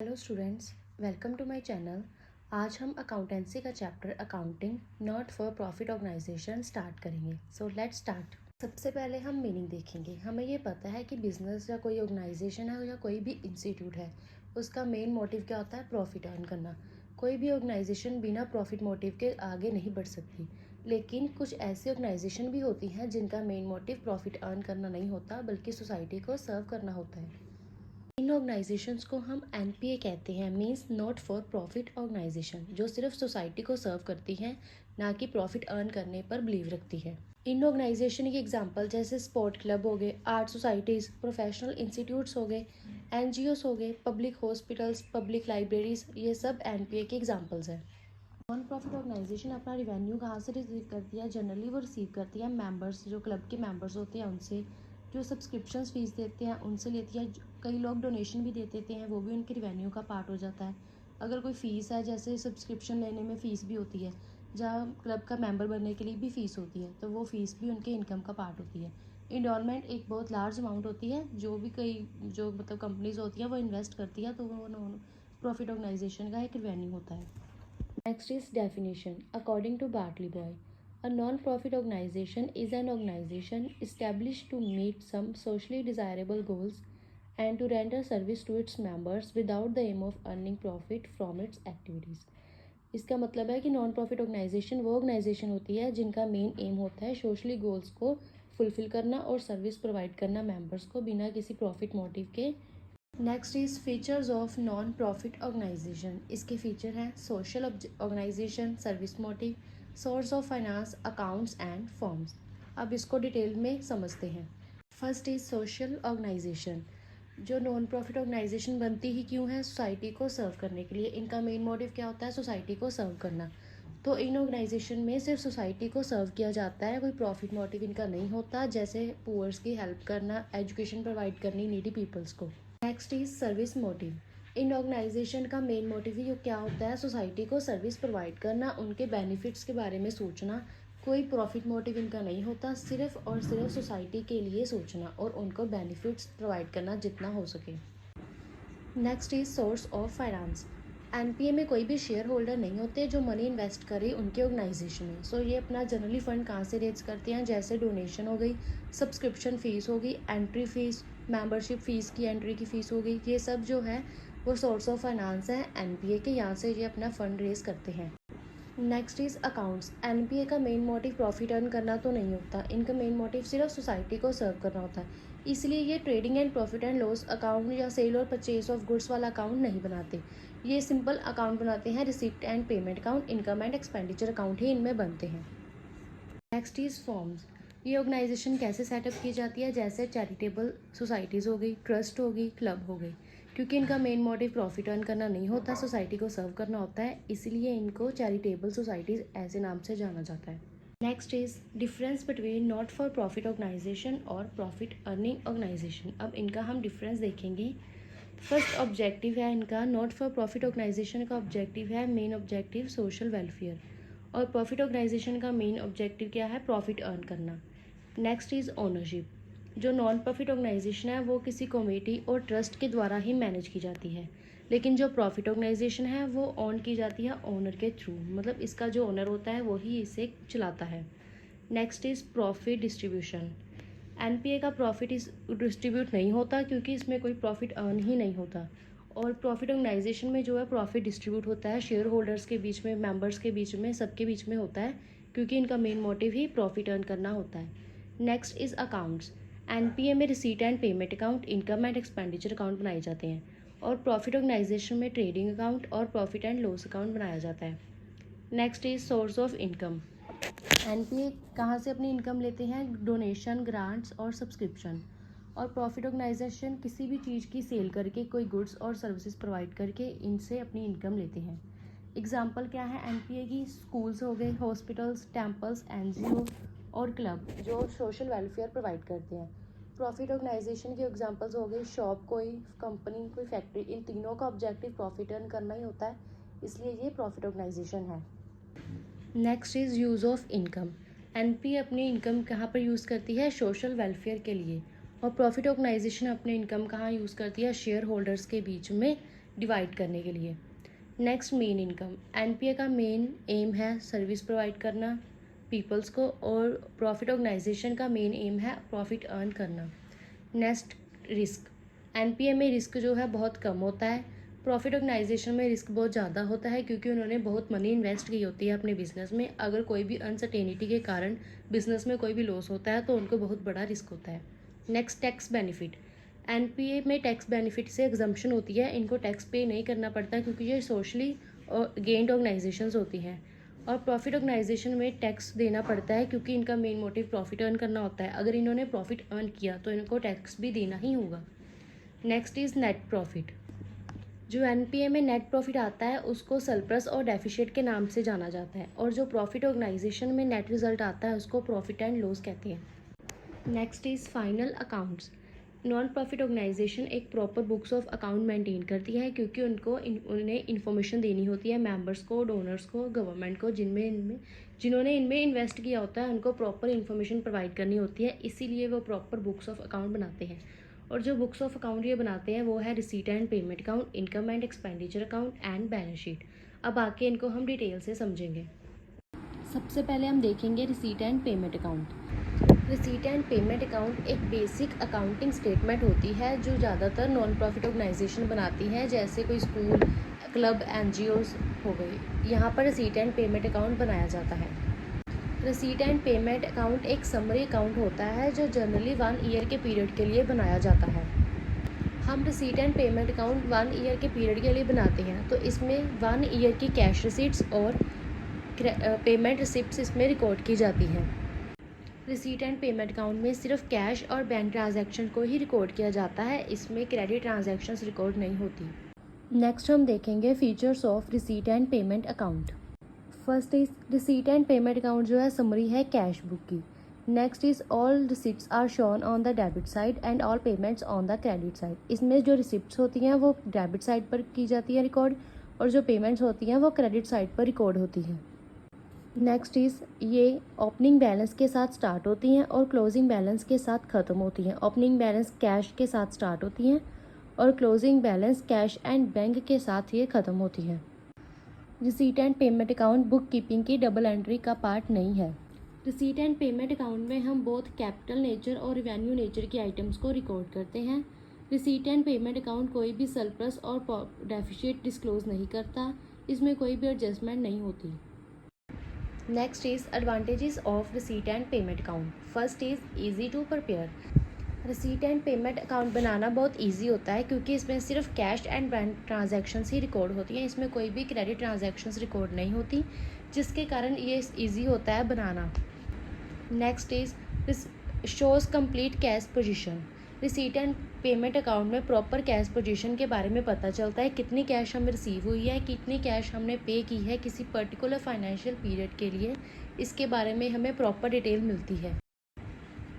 Hello students, welcome to my channel. आज हम accountancy का chapter accounting not for profit organisation start करेंगे। So let's start. सबसे पहले हम मीनिंग देखेंगे। हमें ये पता है कि बिजनेस या कोई ऑर्गेनाइजेशन है या कोई भी इंस्टीट्यूट है, उसका मेन मोटिव क्या होता है? प्रॉफिट अर्न करना। कोई भी ऑर्गेनाइजेशन बिना प्रॉफिट मोटिव के आगे नहीं बढ़ सकती। लेकिन कुछ ऐसी ऑर्गेनाइजेशन भी होती हैं जिनका मेन मोटिव प्रॉफिट अर्न करना नहीं होता, बल्कि सोसाइटी को सर्व करना होता है। इन ऑर्गेनाइजेशंस को हम एनपीए कहते हैं, means not for profit organisation, जो सिर्फ सोसाइटी को सर्व करती हैं, ना कि प्रॉफिट अर्न करने पर बिलीव रखती है। इन ऑर्गेनाइजेशन की एग्जांपल जैसे स्पोर्ट क्लब हो गए, आर्ट सोसाइटीज़, प्रोफेशनल इंस्टीट्यूट्स हो गए, एनजीओस हो गए, पब्लिक हॉस्पिटल्स, पब्लिक लाइब्रेरीज, ये सब एनपीए के एग्जांपल्स हैं। नॉन प्रॉफिट ऑर्गेनाइजेशन अपना रिवेन्यू कहाँ से रिसीव करती है? जनरली वो रिसीव करती है मेंबर्स, जो क्लब के मेंबर्स होते हैं उनसे, जो सब्सक्रिप्शन फीस देते हैं उनसे लेती है। कई लोग डोनेशन भी दे देते हैं, वो भी उनके रिवेन्यू का पार्ट हो जाता है। अगर कोई फ़ीस है, जैसे सब्सक्रिप्शन लेने में फ़ीस भी होती है, जहाँ क्लब का मेंबर बनने के लिए भी फ़ीस होती है, तो वो फ़ीस भी उनके इनकम का पार्ट होती है। इंडोलमेंट एक बहुत लार्ज अमाउंट होती है, जो भी कई जो मतलब कंपनीज होती हैं वो इन्वेस्ट करती है, तो वो नॉन प्रॉफिट ऑर्गेनाइजेशन का एक रिवेन्यू होता है। Next is definition. According to Bartley Boy, a non-profit organization is an organization established to meet some socially desirable goals and to render service to its members without the aim of earning profit from its activities. इसका मतलब है कि non profit organisation वो organisation होती है जिनका main M होता है सोशली गोल्स को फुलफिल करना और सर्विस प्रोवाइड करना मेंबर्स को बिना किसी प्रॉफिट मोटिव के। Next is features of non profit organisation. इसके फीचर हैं social organisation, service motive, source of finance, accounts and forms. अब इसको डिटेल में समझते हैं। First is social organisation. जो नॉन प्रॉफिट ऑर्गेनाइजेशन बनती ही क्यों है? सोसाइटी को सर्व करने के लिए। इनका मेन मोटिव क्या होता है? सोसाइटी को सर्व करना। तो इन ऑर्गेनाइजेशन में सिर्फ सोसाइटी को सर्व किया जाता है, कोई प्रॉफिट मोटिव इनका नहीं होता, जैसे पुअर्स की हेल्प करना, एजुकेशन प्रोवाइड करनी नीडी पीपल्स को। Next is service motive. इन ऑर्गेनाइजेशन का मेन मोटिव ही क्या होता है? सोसाइटी को सर्विस प्रोवाइड करना, उनके बेनिफिट्स के बारे में सोचना। कोई प्रॉफिट मोटिव इनका नहीं होता, सिर्फ और सिर्फ सोसाइटी के लिए सोचना और उनको बेनिफिट्स प्रोवाइड करना जितना हो सके। Next is source of finance. NPA में कोई भी शेयर होल्डर नहीं होते जो मनी इन्वेस्ट करे उनके ऑर्गेनाइजेशन में। सो ये अपना जनरली फंड कहाँ से रेज करते हैं? जैसे डोनेशन हो गई, सब्सक्रिप्शन फ़ीस होगी, एंट्री फ़ीस, मेंबरशिप फ़ीस की एंट्री की फ़ीस हो गई, ये सब जो है वो सोर्स ऑफ फाइनेंस है एनपीए के, यहाँ से ये अपना फंड रेज करते हैं। Next is accounts. एनपीए का मेन मोटिव प्रॉफिट अर्न करना तो नहीं होता, इनका मेन मोटिव सिर्फ सोसाइटी को सर्व करना होता है, इसलिए ये trading and profit and loss account या सेल और परचेज ऑफ गुड्स वाला अकाउंट नहीं बनाते। ये सिंपल अकाउंट बनाते हैं, receipt and payment account, income and expenditure account ही इनमें बनते हैं। Next is forms. ये ऑर्गेनाइजेशन कैसे सेटअप की जाती है? जैसे चैरिटेबल सोसाइटीज़ हो गई, ट्रस्ट हो गई, क्लब हो गई। क्योंकि इनका मेन मोटिव प्रॉफिट अर्न करना नहीं होता, सोसाइटी को सर्व करना होता है, इसलिए इनको चैरिटेबल सोसाइटीज़ ऐसे नाम से जाना जाता है। Next is difference between not for profit organisation और प्रॉफिट अर्निंग ऑर्गेनाइजेशन। अब इनका हम डिफरेंस देखेंगे। फर्स्ट ऑब्जेक्टिव है इनका, नॉट फॉर प्रॉफिट ऑर्गेनाइजेशन का ऑब्जेक्टिव है मेन ऑब्जेक्टिव सोशल वेलफेयर, और प्रॉफिट ऑर्गेनाइजेशन का मेन ऑब्जेक्टिव क्या है? प्रॉफिट अर्न करना। Next is ownership. जो नॉन प्रॉफिट ऑर्गेनाइजेशन है वो किसी कमेटी और ट्रस्ट के द्वारा ही मैनेज की जाती है, लेकिन जो प्रॉफिट ऑर्गेनाइजेशन है वो ऑन की जाती है ओनर के थ्रू, मतलब इसका जो ओनर होता है वही इसे चलाता है। Next is profit distribution. NPA का प्रॉफिट इस डिस्ट्रीब्यूट नहीं होता, क्योंकि इसमें कोई प्रॉफिट अर्न ही नहीं होता। और प्रॉफिट ऑर्गेनाइजेशन में जो है प्रॉफिट डिस्ट्रीब्यूट होता है शेयर होल्डर्स के बीच में, मेंबर्स के बीच में, सबके बीच में होता है, क्योंकि इनका मेन मोटिव ही प्रॉफिट अर्न करना होता है। Next is accounts. एनपीए में receipt and payment account, income and expenditure account बनाए जाते हैं, और प्रॉफिट ऑर्गेनाइजेशन में ट्रेडिंग अकाउंट और प्रॉफिट एंड लॉस अकाउंट बनाया जाता है। Next is source of income. NPA कहाँ से अपनी इनकम लेते हैं? डोनेशन, ग्रांट्स और सब्सक्रिप्शन। और प्रॉफिट ऑर्गेनाइजेशन किसी भी चीज़ की सेल करके, कोई गुड्स और सर्विसेज प्रोवाइड करके इनसे अपनी इनकम लेते हैं। एग्जाम्पल क्या है एनपीए की? स्कूल्स हो गए, हॉस्पिटल्स, टेम्पल्स, एनजीओ और क्लब जो सोशल वेलफेयर प्रोवाइड करते हैं। प्रॉफिट ऑर्गेनाइजेशन के एग्जांपल्स हो गए शॉप, कोई कंपनी, कोई फैक्ट्री, इन तीनों का ऑब्जेक्टिव प्रॉफिट अर्न करना ही होता है, इसलिए ये प्रॉफिट ऑर्गेनाइजेशन है। Next is use of income. NP अपनी इनकम कहाँ पर यूज़ करती है? सोशल वेलफेयर के लिए। और प्रॉफिट ऑर्गेनाइजेशन अपनी इनकम कहाँ यूज़ करती है? शेयर होल्डर्स के बीच में डिवाइड करने के लिए। नेक्स्ट मेन इनकम, एनपीए का मेन एम है सर्विस प्रोवाइड करना पीपल्स को, और प्रॉफिट ऑर्गेनाइजेशन का मेन एम है प्रॉफिट अर्न करना। नेक्स्ट रिस्क, एनपीए में रिस्क जो है बहुत कम होता है, प्रॉफिट ऑर्गेनाइजेशन में रिस्क बहुत ज़्यादा होता है क्योंकि उन्होंने बहुत मनी इन्वेस्ट की होती है अपने बिजनेस में। अगर कोई भी अनसर्टेनिटी के कारण बिजनेस में कोई भी लॉस होता है तो उनको बहुत बड़ा रिस्क होता है। नेक्स्ट टैक्स बेनिफिट, एनपीए में टैक्स बेनिफिट से एग्जम्पशन होती है, इनको टैक्स पे नहीं करना पड़ता क्योंकि ये सोशली गेन्ड ऑर्गेनाइजेशंस होती हैं। और प्रॉफिट ऑर्गेनाइजेशन में टैक्स देना पड़ता है क्योंकि इनका मेन मोटिव प्रॉफिट अर्न करना होता है। अगर इन्होंने प्रॉफिट अर्न किया तो इनको टैक्स भी देना ही होगा। नेक्स्ट इज़ नेट प्रॉफिट, जो एनपीए में नेट प्रॉफिट आता है उसको सरप्लस और डेफिशिएट के नाम से जाना जाता है, और जो प्रॉफिट ऑर्गेनाइजेशन में नेट रिजल्ट आता है उसको प्रॉफिट एंड लॉस कहते हैं। Next is final accounts, non profit organisation एक proper books of account maintain करती है क्योंकि उन्हें इन्फॉर्मेशन देनी होती है मेंबर्स को, डोनर्स को, गवर्नमेंट को, जिन्होंने इनमें इन्वेस्ट किया होता है उनको प्रॉपर इन्फॉर्मेशन प्रोवाइड करनी होती है, इसीलिए वो प्रॉपर बुक्स ऑफ अकाउंट बनाते हैं। और जो बुक्स ऑफ अकाउंट ये बनाते हैं वो है receipt and payment account, income and expenditure account and balance sheet. अब आके इनको हम डिटेल से समझेंगे। सबसे पहले हम देखेंगे receipt and payment account. Receipt and payment account एक बेसिक अकाउंटिंग स्टेटमेंट होती है जो ज़्यादातर नॉन प्रॉफिट ऑर्गेनाइजेशन बनाती हैं, जैसे कोई स्कूल, क्लब, एनजीओज हो गई। यहाँ पर रिसीट एंड पेमेंट अकाउंट बनाया जाता है। रिसीट एंड पेमेंट अकाउंट एक समरी अकाउंट होता है जो जनरली 1 ईयर के पीरियड के लिए बनाया जाता है। हम receipt and payment account 1 year के पीरियड के लिए बनाते हैं तो इसमें 1 ईयर की कैश रिसीट्स और पेमेंट रिसिप्ट्स इसमें रिकॉर्ड की जाती हैं। रिसीट एंड पेमेंट अकाउंट में सिर्फ कैश और बैंक ट्रांजैक्शन को ही रिकॉर्ड किया जाता है, इसमें क्रेडिट ट्रांजैक्शंस रिकॉर्ड नहीं होती। नेक्स्ट हम देखेंगे features of receipt and payment account. First is receipt and payment account जो है समरी है कैश बुक की। Next is all receipts are shown on the debit side and all payments on the credit side. इसमें जो receipts होती हैं वो debit side पर की जाती है रिकॉर्ड, और जो पेमेंट्स होती हैं वो क्रेडिट साइड पर रिकॉर्ड होती हैं। नेक्स्ट इज़ ये ओपनिंग बैलेंस के साथ स्टार्ट होती हैं और क्लोजिंग बैलेंस के साथ ख़त्म होती हैं। ओपनिंग बैलेंस कैश के साथ स्टार्ट होती हैं और closing balance cash and bank के साथ ये ख़त्म होती हैं। Receipt and payment account book keeping की डबल एंट्री का पार्ट नहीं है। रिसीट एंड पेमेंट अकाउंट में हम बोथ कैपिटल नेचर और रेवेन्यू नेचर के आइटम्स को रिकॉर्ड करते हैं। रिसीट एंड पेमेंट अकाउंट कोई भी सरप्लस और डेफिशिएट डिस्क्लोज नहीं करता, इसमें कोई भी एडजस्टमेंट नहीं होती। Next is advantages of receipt and payment account. First is easy to prepare. Receipt and payment account बनाना बहुत इजी होता है क्योंकि इसमें सिर्फ कैश एंड बैंक ट्रांजैक्शंस ही रिकॉर्ड होती हैं, इसमें कोई भी क्रेडिट ट्रांजैक्शंस रिकॉर्ड नहीं होती, जिसके कारण ये इजी होता है बनाना। Next is shows complete cash position. Receipt and payment account में प्रॉपर कैश पोजीशन के बारे में पता चलता है, कितनी कैश हमें रिसीव हुई है, कितनी कैश हमने पे की है किसी पर्टिकुलर फाइनेंशियल पीरियड के लिए, इसके बारे में हमें प्रॉपर डिटेल मिलती है।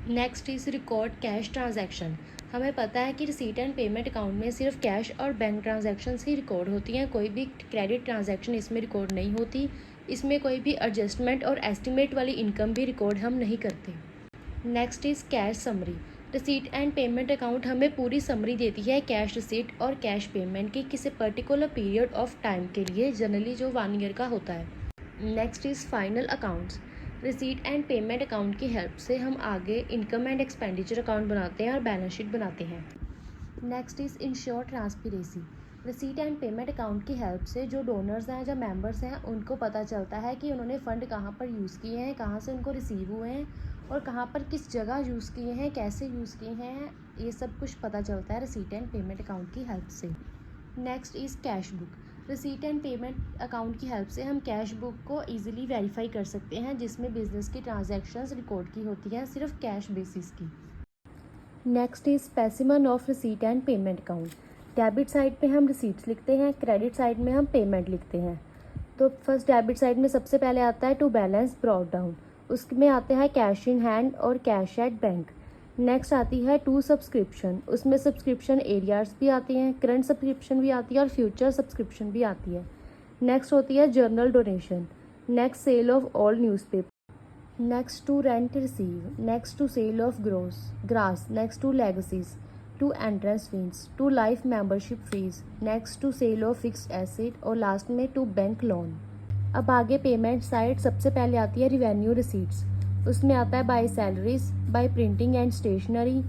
Next is record cash transaction. हमें पता है कि रिसीट एंड पेमेंट अकाउंट में सिर्फ कैश और बैंक ट्रांजैक्शंस ही रिकॉर्ड होती हैं, कोई भी क्रेडिट ट्रांजैक्शन इसमें रिकॉर्ड नहीं होती, इसमें कोई भी एडजस्टमेंट और एस्टिमेट वाली इनकम भी रिकॉर्ड हम नहीं करते। Next is cash summary. Receipt and payment account हमें पूरी समरी देती है कैश रिसीट और कैश पेमेंट की किसी पर्टिकुलर पीरियड ऑफ टाइम के लिए, जनरली जो 1 ईयर का होता है। Next is final accounts. Receipt and payment account की हेल्प से हम आगे इनकम एंड एक्सपेंडिचर अकाउंट बनाते हैं और बैलेंस शीट बनाते हैं। Next is ensure transparency. Receipt and payment account की हेल्प से जो डोनर्स हैं, जो मेंबर्स हैं, उनको पता चलता है कि उन्होंने फ़ंड कहाँ पर यूज़ किए हैं, कहाँ से उनको रिसीव हुए हैं और कहाँ पर किस जगह यूज़ किए हैं, कैसे यूज़ किए हैं, ये सब कुछ पता चलता है रिसीट एंड पेमेंट अकाउंट की हेल्प से। Next is cash book. Receipt and payment account की हेल्प से हम कैश बुक को ईजिली वेरीफाई कर सकते हैं, जिसमें बिजनेस की ट्रांजैक्शंस रिकॉर्ड की होती हैं सिर्फ कैश बेसिस की। Next is specimen of receipt and payment account. Debit side पे हम रिसीट्स लिखते हैं, क्रेडिट साइड में हम पेमेंट लिखते हैं। तो फर्स्ट डेबिट साइड में सबसे पहले आता है टू बैलेंस ब्रॉट डाउन, उसमें आते हैं कैश इन हैंड और कैश एट बैंक। नेक्स्ट आती है टू सब्सक्रिप्शन, उसमें सब्सक्रिप्शन एरियाज भी आती हैं, करंट सब्सक्रिप्शन भी आती है और फ्यूचर सब्सक्रिप्शन भी आती है। नेक्स्ट होती है general donation. Next sale of all newspaper. Next to rent receive. Next to sale of grass. Next to legacies. To entrance fees, to life membership fees, next to sale of fixed asset और last में to bank loan. अब आगे payment side सबसे पहले आती है revenue receipts. उसमें आता है by salaries, by printing and stationery,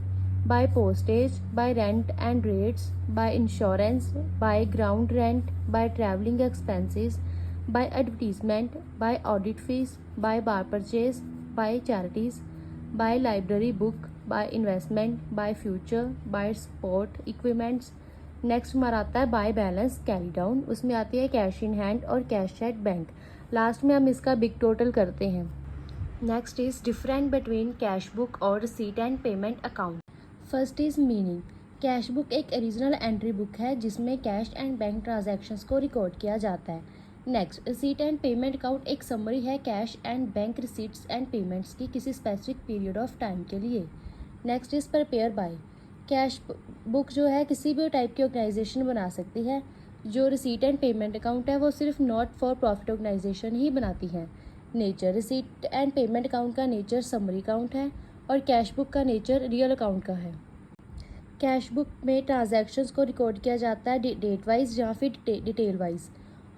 by postage, by rent and rates, by insurance, by ground rent, by travelling expenses, by advertisement, by audit fees, by bar purchase, by charities, by library book, by investment, by future, by sport equipments. Next हमारा आता है by balance carry down. उसमें आती है cash in hand और cash at bank. Last में हम इसका बिग टोटल करते हैं। Next is different between cash book और receipt and payment account. First is meaning. Cash book एक ओरिजिनल एंट्री बुक है जिसमें कैश एंड बैंक ट्रांजैक्शंस को रिकॉर्ड किया जाता है। Next, receipt and payment account एक समरी है cash and bank receipts and payments की किसी स्पेसिफिक पीरियड ऑफ टाइम के लिए। Next is prepare by. Cash book जो है किसी भी टाइप की ऑर्गेनाइजेशन बना सकती है। जो रिसीट एंड पेमेंट अकाउंट है वो सिर्फ नॉट फॉर प्रॉफिट ऑर्गेनाइजेशन ही बनाती है। Nature, receipt and payment account का नेचर समरी अकाउंट है और कैश बुक का नेचर रियल अकाउंट का है। कैश बुक में ट्रांजैक्शंस को रिकॉर्ड किया जाता है डेट वाइज या फिर डिटेल वाइज,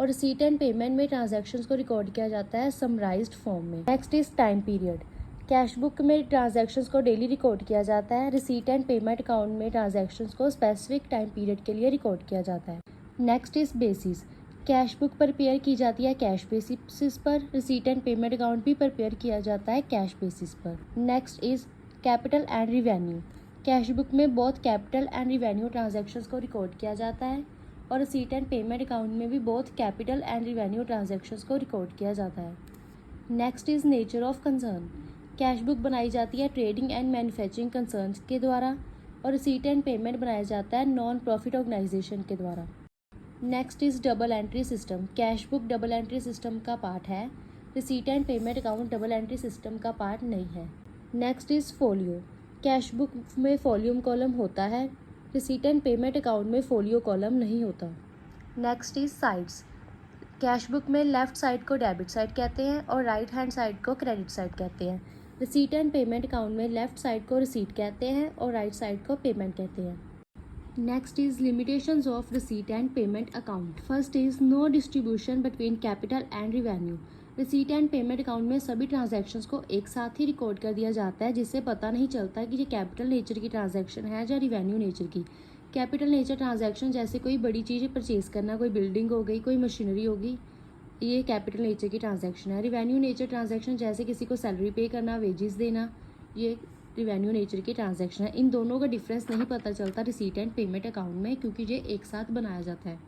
और रिसीट एंड पेमेंट में ट्रांजैक्शंस को रिकॉर्ड किया जाता है समराइज्ड फॉर्म में। Next is time period. Cash book में ट्रांजैक्शंस को डेली रिकॉर्ड किया जाता है। रिसीट एंड पेमेंट अकाउंट में ट्रांजैक्शंस को स्पेसिफिक टाइम पीरियड के लिए रिकॉर्ड किया जाता है। Next is basis. Cash book prepare की जाती है कैश बेसिस पर। रिसीट एंड पेमेंट अकाउंट भी प्रिपेयर किया जाता है कैश बेसिस पर। Next is capital and revenue. Cash book में बहुत कैपिटल एंड रिवेन्यू ट्रांजैक्शंस को रिकॉर्ड किया जाता है और रिसीट एंड पेमेंट अकाउंट में भी बहुत कैपिटल एंड रिवेन्यू ट्रांजैक्शंस को रिकॉर्ड किया जाता है। Next is nature of concern. Cash book बनाई जाती है ट्रेडिंग एंड मैन्युफैक्चरिंग कंसर्न्स के द्वारा और रिसीट एंड पेमेंट बनाया जाता है नॉन प्रॉफिट ऑर्गेनाइजेशन के द्वारा। Next is double entry system. Cash book double entry system का पार्ट है। Receipt and payment account double entry system का पार्ट नहीं है। Next is folio. Cash book में फॉल्यूम कॉलम होता है। रिसीट एंड पेमेंट अकाउंट में फोलियो कॉलम नहीं होता। Next is sides. Cash book में लेफ्ट साइड को डेबिट साइड कहते हैं और राइट हैंड साइड को क्रेडिट साइड कहते हैं। रिसीट एंड पेमेंट अकाउंट में लेफ्ट साइड को रिसीट कहते हैं और राइट साइड को पेमेंट कहते हैं। Next is limitations of receipt and payment account. First is no distribution between capital and revenue. Receipt and payment account में सभी ट्रांजैक्शंस को एक साथ ही रिकॉर्ड कर दिया जाता है जिससे पता नहीं चलता कि ये कैपिटल नेचर की ट्रांजैक्शन है या रिवेन्यू नेचर की। कैपिटल नेचर ट्रांजैक्शन जैसे कोई बड़ी चीज़ परचेज करना, कोई बिल्डिंग हो गई, कोई मशीनरी होगी, ये कैपिटल नेचर की ट्रांजैक्शन है। रिवेन्यू नेचर ट्रांजैक्शन जैसे किसी को सैलरी पे करना, वेजेस देना, ये रिवेन्यू नेचर की ट्रांजैक्शन है। इन दोनों का डिफरेंस नहीं पता चलता रिसीट एंड पेमेंट अकाउंट में क्योंकि ये एक साथ बनाया जाता है।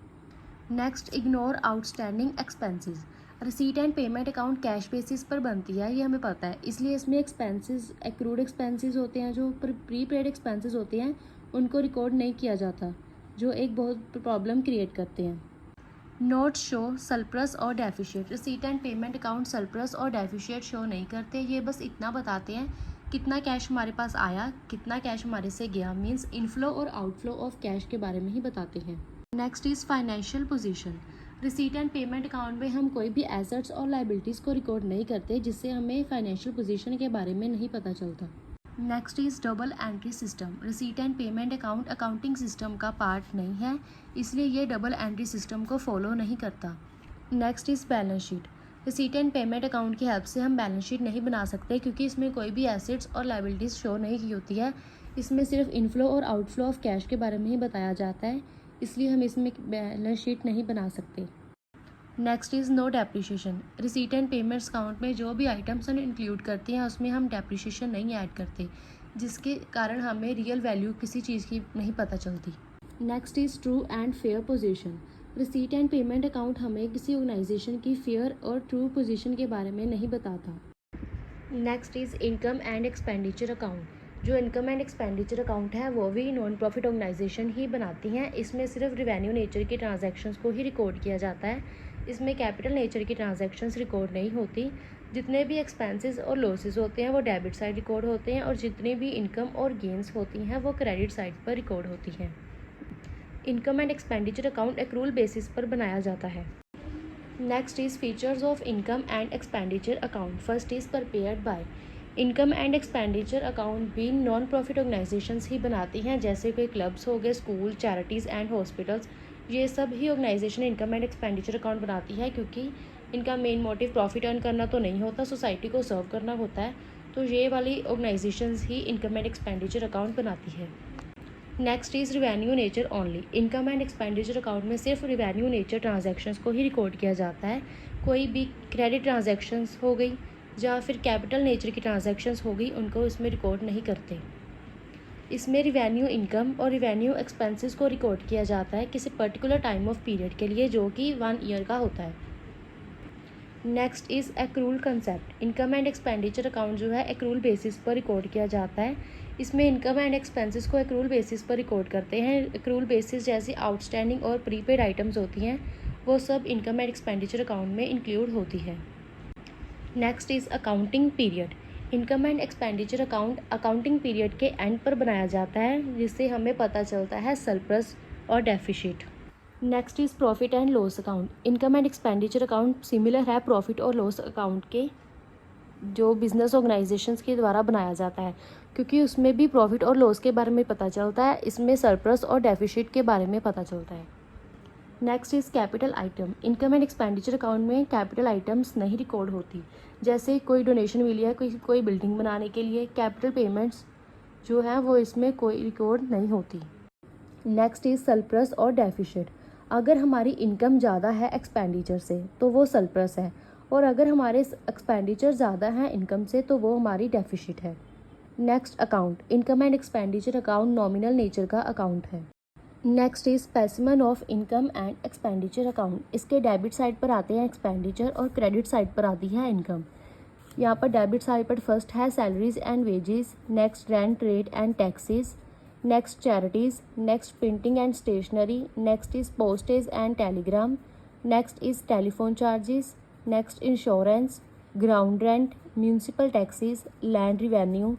Next, ignore outstanding expenses. Receipt and payment account cash basis पर बनती है, ये हमें पता है, इसलिए इसमें एक्सपेंसेस, एक्रूड एक्सपेंसेस होते हैं, जो प्री पेड एक्सपेंसेस होते हैं उनको रिकॉर्ड नहीं किया जाता, जो एक बहुत प्रॉब्लम क्रिएट करते हैं। नोट शो सरप्लस और deficit. Receipt and payment account surplus और डेफिशिएट शो नहीं करते, ये बस इतना बताते हैं कितना कैश हमारे पास आया, कितना कैश हमारे से गया, मीन्स इनफ्लो और आउटफ्लो ऑफ कैश के बारे में ही बताते हैं। Next is financial position. Receipt and payment account में हम कोई भी एसेट्स और लाइबिलिटीज़ को रिकॉर्ड नहीं करते जिससे हमें फाइनेंशियल पोजीशन के बारे में नहीं पता चलता। Next is double entry system. Receipt and payment account accounting system का पार्ट नहीं है, इसलिए ये डबल एंट्री सिस्टम को फॉलो नहीं करता। Next is balance sheet. Receipt and payment account की हेल्प से हम बैलेंस शीट नहीं बना सकते क्योंकि इसमें कोई भी एसेट्स और लाइबिलिटीज़ शो नहीं की होती है। इसमें सिर्फ इनफ्लो और आउटफ्लो ऑफ कैश के बारे में ही बताया जाता है, इसलिए हम इसमें बैलेंस शीट नहीं बना सकते। Next is no depreciation. Receipt and payments account में जो भी आइटम्स हम इंक्लूड करते हैं उसमें हम डेप्रिशिएशन नहीं ऐड करते, जिसके कारण हमें रियल वैल्यू किसी चीज़ की नहीं पता चलती। Next is true and fair position. Receipt and payment account हमें किसी ऑर्गेनाइजेशन की फेयर और ट्रू पोजीशन के बारे में नहीं बताता। Next is income and expenditure account. जो इनकम एंड एक्सपेंडिचर अकाउंट है वो भी नॉन प्रॉफिट ऑर्गेनाइजेशन ही बनाती हैं। इसमें सिर्फ रिवेन्यू नेचर की ट्रांजैक्शंस को ही रिकॉर्ड किया जाता है, इसमें कैपिटल नेचर की ट्रांजैक्शंस रिकॉर्ड नहीं होती। जितने भी एक्सपेंसेस और लॉसेस होते हैं वो डेबिट साइड रिकॉर्ड होते हैं और जितनी भी इनकम और गेंस होती हैं वो क्रेडिट साइड पर रिकॉर्ड होती हैं। Income and expenditure account accrual basis पर बनाया जाता है। Next is features of income and expenditure account. First is prepared by. Income and expenditure account भी नॉन प्रॉफिट ऑर्गेनाइजेशंस ही बनाती हैं, जैसे कोई क्लब्स हो गए, स्कूल, चैरिटीज़ एंड हॉस्पिटल्स। ये सब ही organisation income and expenditure account बनाती है, क्योंकि इनका मेन मोटिव प्रॉफिट अर्न करना तो नहीं होता, सोसाइटी को सर्व करना होता है। तो ये वाली organisations he income and expenditure account बनाती है। Next is revenue nature only. Income and expenditure account में सिर्फ रिवेन्यू नेचर ट्रांजैक्शंस को ही रिकॉर्ड किया जाता है। कोई भी क्रेडिट ट्रांजैक्शंस हो गई या फिर कैपिटल नेचर की ट्रांजैक्शंस हो गई, उनको इसमें रिकॉर्ड नहीं करते। इसमें रिवेन्यू इनकम और रिवेन्यू एक्सपेंसेस को रिकॉर्ड किया जाता है किसी पर्टिकुलर टाइम ऑफ पीरियड के लिए, जो कि 1 ईयर का होता है। Next is accrual concept. Income and expenditure account जो है एक्रूल बेसिस पर रिकॉर्ड किया जाता है। इसमें इनकम एंड एक्सपेंसेस को एक्रूल बेसिस पर रिकॉर्ड करते हैं। एक्रूल बेसिस जैसी आउटस्टैंडिंग और प्रीपेड आइटम्स होती हैं, वो सब इनकम एंड एक्सपेंडिचर अकाउंट में इंक्लूड होती है। Next is accounting period. Income and expenditure account accounting period के एंड पर बनाया जाता है, जिससे हमें पता चलता है सरप्लस और deficit. Next is profit and loss account. Income and expenditure account similar है प्रॉफिट और लॉस अकाउंट के, जो बिजनेस ऑर्गेनाइजेशंस के द्वारा बनाया जाता है, क्योंकि उसमें भी प्रॉफिट और लॉस के बारे में पता चलता है। इसमें सरप्लस और डेफिसिट के बारे में पता चलता है। Next is capital item. Income and expenditure account में कैपिटल आइटम्स नहीं रिकॉर्ड होती, जैसे कोई डोनेशन मिली है कोई बिल्डिंग बनाने के लिए, कैपिटल पेमेंट्स जो है वो इसमें कोई रिकॉर्ड नहीं होती। नेक्स्ट इज़ सरप्लस और डेफिसिट। अगर हमारी इनकम ज़्यादा है एक्सपेंडिचर से तो वो सरप्लस है, और अगर हमारे एक्सपेंडिचर ज़्यादा हैं इनकम से तो वो हमारी डेफिसिट है। Next account. Income and expenditure account nominal nature का अकाउंट है। Next is specimen of income and expenditure account. इसके डेबिट साइड पर आते हैं एक्सपेंडिचर और क्रेडिट साइड पर आती है इनकम। यहाँ पर डेबिट साइड पर फर्स्ट है salaries and wages, next rent, rate and taxes, next charities, next printing and stationery, next is postage and telegram, next is telephone charges, next insurance, ground rent, municipal taxes, land revenue,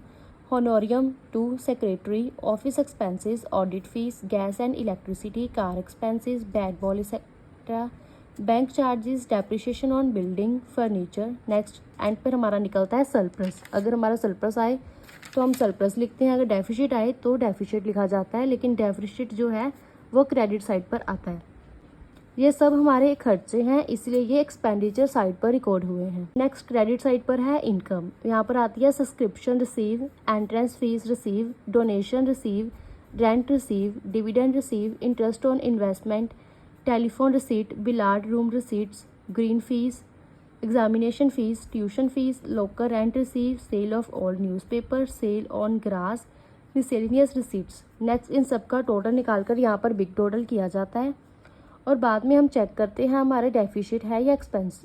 honorarium to secretary, office expenses, audit fees, gas and electricity, car expenses, bat ball etcetera, bank charges, depreciation on building, furniture. Next end पर हमारा निकलता है surplus. अगर हमारा surplus आए तो हम surplus लिखते हैं, अगर डेफिसिट आए तो डेफिसिट लिखा जाता है, लेकिन डेफिसिट जो है वो क्रेडिट साइड पर आता है। ये सब हमारे खर्चे हैं, इसलिए ये एक्सपेंडिचर साइड पर रिकॉर्ड हुए हैं। नेक्स्ट क्रेडिट साइड पर है इनकम। यहाँ पर आती है subscription receive, entrance fees receive, donation receive, rent receive, dividend receive, interest on investment, telephone receipt, billiard room receipts, green fees, examination fees, tuition fees, locker rent receive, sale of old newspaper, sale on grass, miscellaneous receipts. Next इन सब का total निकालकर यहाँ पर big total किया जाता है, और बाद में हम चेक करते हैं हमारे डेफिसिट है या एक्सपेंस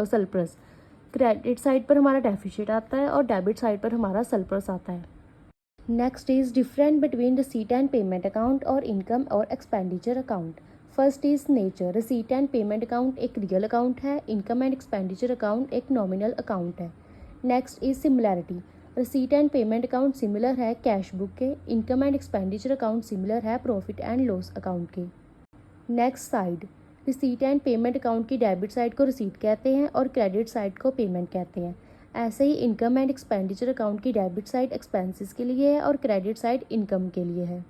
सरप्लस। क्रेडिट साइड पर हमारा डेफिसिट आता है और डेबिट साइड पर हमारा सरप्लस आता है। Next is different between receipt and payment account और इनकम और expenditure account. First is nature. Receipt and payment account एक रियल अकाउंट है, इनकम एंड एक्सपेंडिचर अकाउंट एक नॉमिनल अकाउंट है। Next is similarity. Receipt and payment account similar है cash book के, income and expenditure account similar है profit and loss account के। Next side. Receipt and payment account की debit side को receipt कहते हैं और क्रेडिट साइड को पेमेंट कहते हैं। ऐसे ही इनकम एंड एक्सपेंडिचर अकाउंट की डेबिट साइड एक्सपेंसेस के लिए है और क्रेडिट साइड इनकम के लिए है।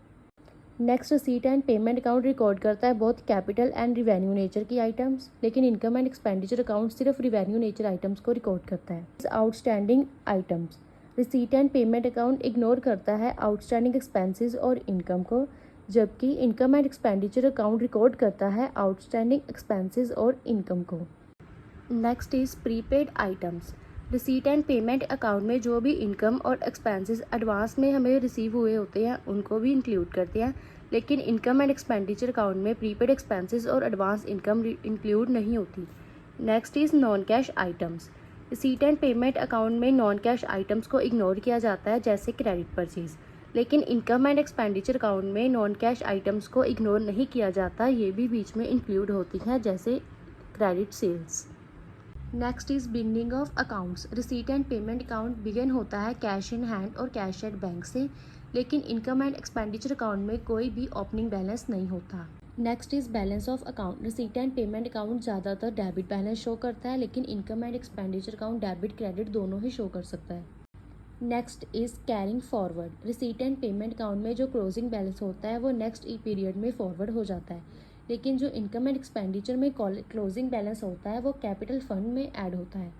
Next receipt and payment account record करता है बहुत कैपिटल एंड रिवेन्यू नेचर की आइटम्स, लेकिन इनकम एंड एक्सपेंडिचर अकाउंट सिर्फ रिवेन्यू नेचर आइटम्स को रिकॉर्ड करता है। Outstanding items. Receipt and payment account ignore करता है आउटस्टैंडिंग एक्सपेंसेस और इनकम को, जबकि income and expenditure account record करता है आउटस्टैंडिंग एक्सपेंसेस और इनकम को। Next is prepaid items. Receipt and payment account में जो भी इनकम और एक्सपेंसेस एडवांस में हमें रिसीव हुए होते हैं उनको भी इंक्लूड करते हैं, लेकिन इनकम एंड एक्सपेंडिचर अकाउंट में प्रीपेड एक्सपेंसेस और एडवांस इनकम इंक्लूड नहीं होती। Next is non cash items. Receipt and payment account में नॉन कैश आइटम्स को इग्नोर किया जाता है, जैसे क्रेडिट परचेज, लेकिन इनकम एंड एक्सपेंडिचर अकाउंट में नॉन कैश आइटम्स को इग्नोर नहीं किया जाता, ये भी बीच में इंक्लूड होती हैं, जैसे credit sales. Next is beginning of accounts. Receipt and payment account begin होता है कैश इन हैंड और कैश एट बैंक से, लेकिन इनकम एंड एक्सपेंडिचर अकाउंट में कोई भी ओपनिंग बैलेंस नहीं होता। Next is balance of account. Receipt and payment account ज़्यादातर डेबिट बैलेंस शो करता है, लेकिन income and expenditure account debit credit दोनों ही शो कर सकता है। Next is carrying forward. Receipt and payment account में जो क्लोजिंग बैलेंस होता है वो नेक्स्ट ई पीरियड में फॉरवर्ड हो जाता है, लेकिन जो इनकम एंड एक्सपेंडिचर में क्लोजिंग बैलेंस होता है वो कैपिटल फंड में ऐड होता है।